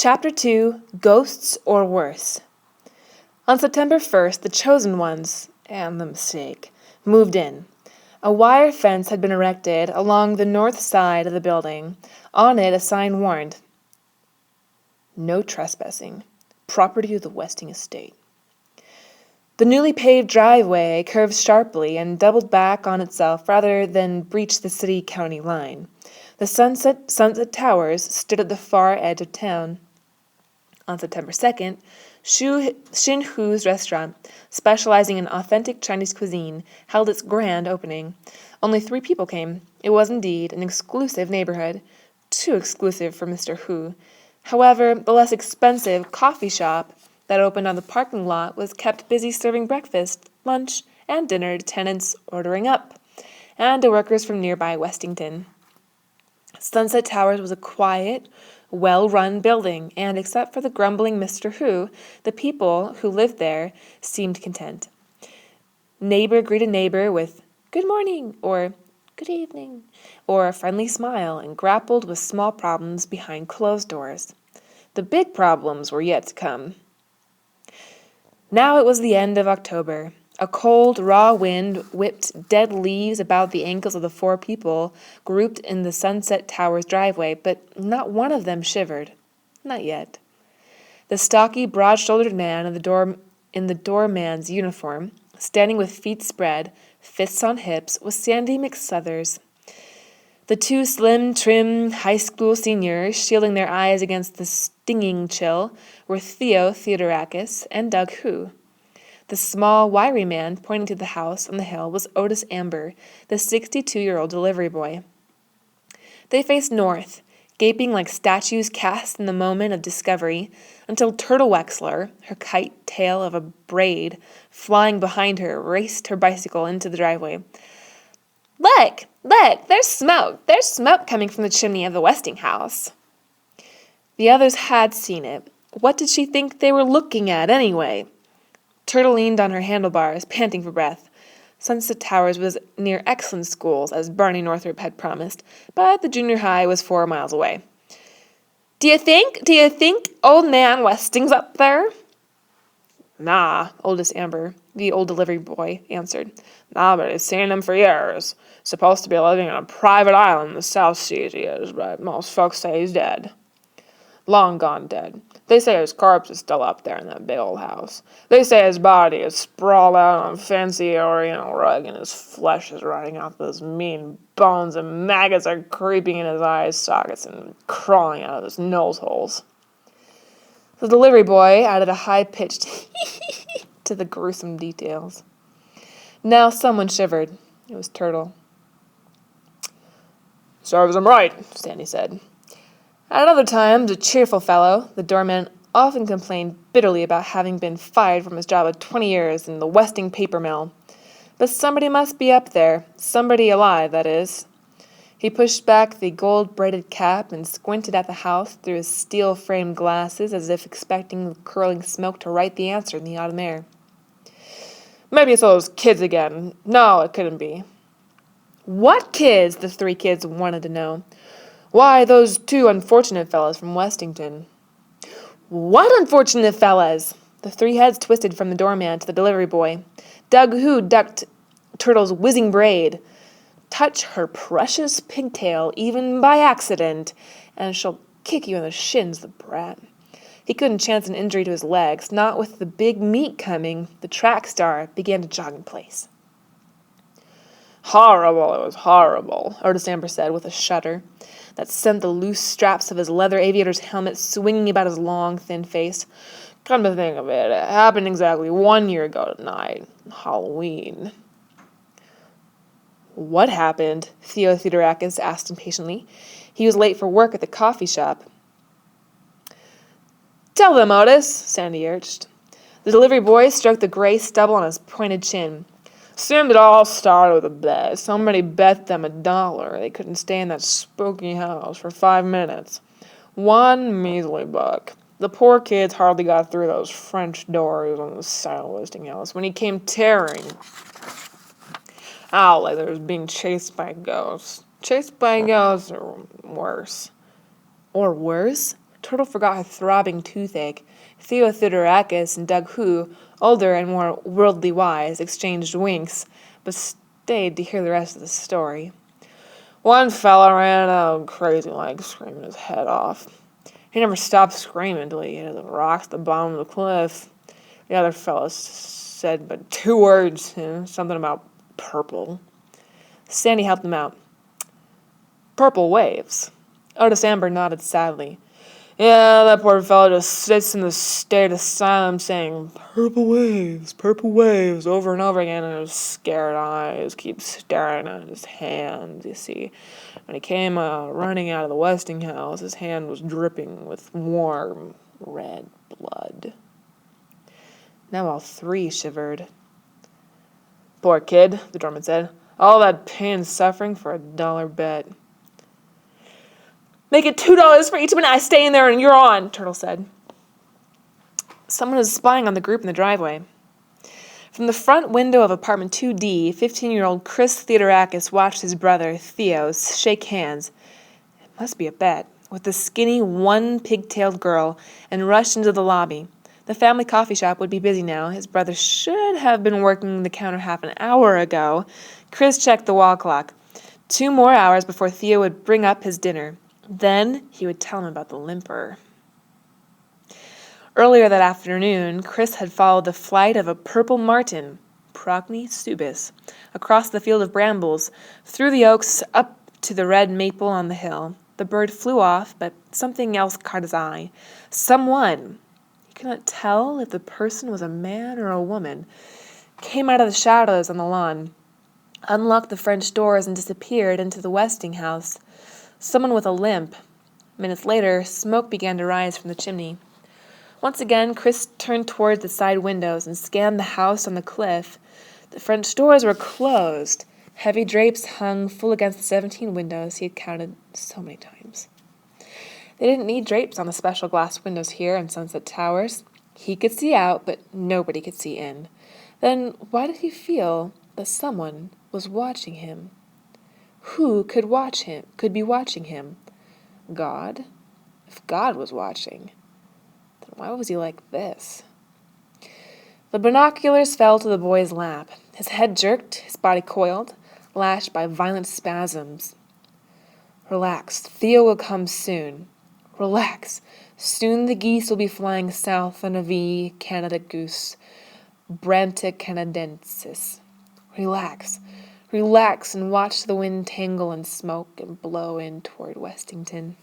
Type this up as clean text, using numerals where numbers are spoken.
Chapter 2, Ghosts or Worse. On September 1st, the chosen ones, and the mistake, moved in. A wire fence had been erected along the north side of the building. On it, a sign warned, "No trespassing. Property of the Westing estate." The newly paved driveway curved sharply and doubled back on itself rather than breach the city-county line. The Sunset Towers stood at the far edge of town. On September 2nd, Xin Hu's restaurant, specializing in authentic Chinese cuisine, held its grand opening. Only 3 people came. It was indeed an exclusive neighborhood. Too exclusive for Mr. Hu. However, the less expensive coffee shop that opened on the parking lot was kept busy serving breakfast, lunch, and dinner to tenants ordering up, and to workers from nearby Westington. Sunset Towers was a quiet, well-run building, and except for the grumbling Mr. Hu, the people who lived there seemed content. Neighbor greeted neighbor with "good morning" or "good evening" or a friendly smile, and grappled with small problems behind closed doors. The big problems were yet to come. Now it was the end of October. A cold, raw wind whipped dead leaves about the ankles of the 4 people grouped in the Sunset Towers driveway, but not one of them shivered. Not yet. The stocky, broad-shouldered man in the doorman's uniform, standing with feet spread, fists on hips, was Sandy McSuthers. The 2 slim, trim high school seniors, shielding their eyes against the stinging chill, were Theo Theodorakis and Doug Hu. The small, wiry man pointing to the house on the hill was Otis Amber, the 62-year-old delivery boy. They faced north, gaping like statues cast in the moment of discovery, until Turtle Wexler, her kite tail of a braid flying behind her, raced her bicycle into the driveway. Look, there's smoke. There's smoke coming from the chimney of the Westing house." The others had seen it. What did she think they were looking at, anyway? Turtle leaned on her handlebars, panting for breath. Sunset Towers was near excellent schools, as Barney Northrup had promised, but the junior high was 4 miles away. Do you think old man Westing's up there?" "Nah," Oldest Amber, the old delivery boy, answered. "Nobody's seen him for years. Supposed to be living on a private island in the South Seas, he is, but most folks say he's dead. Long gone dead. They say his corpse is still up there in that big old house. They say his body is sprawled out on a fancy oriental rug, and his flesh is rotting off those mean bones, and maggots are creeping in his eye sockets and crawling out of his nose holes." The delivery boy added a high-pitched to the gruesome details. Now someone shivered. It was Turtle. "Serves him right," Sandy said. At other times, a cheerful fellow, the doorman often complained bitterly about having been fired from his job of 20 years in the Westing paper mill. But somebody must be up there, somebody alive, that is. He pushed back the gold-braided cap and squinted at the house through his steel-framed glasses as if expecting the curling smoke to write the answer in the autumn air. "Maybe it's those kids again. No, it couldn't be." "What kids?" the 3 kids wanted to know. "Why, those 2 unfortunate fellows from Westington." "What unfortunate fellas?" The 3 heads twisted from the doorman to the delivery boy. Doug Hu ducked Turtle's whizzing braid. "Touch her precious pigtail, even by accident, and she'll kick you in the shins, the brat." He couldn't chance an injury to his legs, not with the big meet coming. The track star began to jog in place. "Horrible, it was horrible," Otis Amber said with a shudder that sent the loose straps of his leather aviator's helmet swinging about his long, thin face. "Come to think of it happened exactly 1 year ago tonight, Halloween." "What happened?" Theo Theodorakis asked impatiently. He was late for work at the coffee shop. "Tell them, Otis," Sandy urged. The delivery boy stroked the gray stubble on his pointed chin. "Seemed it all started with a bet. Somebody bet them $1 they couldn't stay in that spooky house for 5 minutes. 1 measly buck. The poor kids hardly got through those French doors on the side of the Westing house when he came tearing out like they was being chased by ghosts. Chased by ghosts or worse." "Or worse?" Turtle forgot her throbbing toothache. Theo Theodorakis and Doug Hu, older and more worldly wise, exchanged winks, but stayed to hear the rest of the story. One fella ran out crazy like screaming his head off. He never stopped screaming until he hit the rocks at the bottom of the cliff. The other fellow said but 2 words, something about purple. Sandy helped him out. Purple waves. Otis Amber nodded sadly. Yeah, that poor fellow just sits in the state asylum saying, purple waves, over and over again, and his scared eyes keep staring at his hands, you see. When he came running out of the Westinghouse, his hand was dripping with warm, red blood. Now all 3 shivered. Poor kid, the doorman said. All that pain and suffering for $1 bet. Make it $2 for each minute I stay in there and you're on, Turtle said. Someone was spying on the group in the driveway. From the front window of apartment 2D, 15-year-old Chris Theodorakis watched his brother, Theo, shake hands. It must be a bet, with the skinny, one-pigtailed girl, and rushed into the lobby. The family coffee shop would be busy now. His brother should have been working the counter half an hour ago. Chris checked the wall clock. 2 more hours before Theo would bring up his dinner. Then he would tell him about the limper. Earlier that afternoon, Chris had followed the flight of a purple martin, Procne subis, across the field of brambles, through the oaks, up to the red maple on the hill. The bird flew off, but something else caught his eye. Someone, he could not tell if the person was a man or a woman, came out of the shadows on the lawn, unlocked the French doors, and disappeared into the Westinghouse. Someone with a limp. Minutes later, smoke began to rise from the chimney. Once again, Chris turned toward the side windows and scanned the house on the cliff. The French doors were closed. Heavy drapes hung full against the 17 windows he had counted so many times. They didn't need drapes on the special glass windows here in Sunset Towers. He could see out, but nobody could see in. Then why did he feel that someone was watching him? Who could be watching him? God? If God was watching, then why was he like this? The binoculars fell to the boy's lap. His head jerked, his body coiled, lashed by violent spasms. Relax, Theo will come soon. Relax. Soon the geese will be flying south on a V Canada goose, Branta canadensis. Relax. Relax and watch the wind tangle and smoke and blow in toward Westington.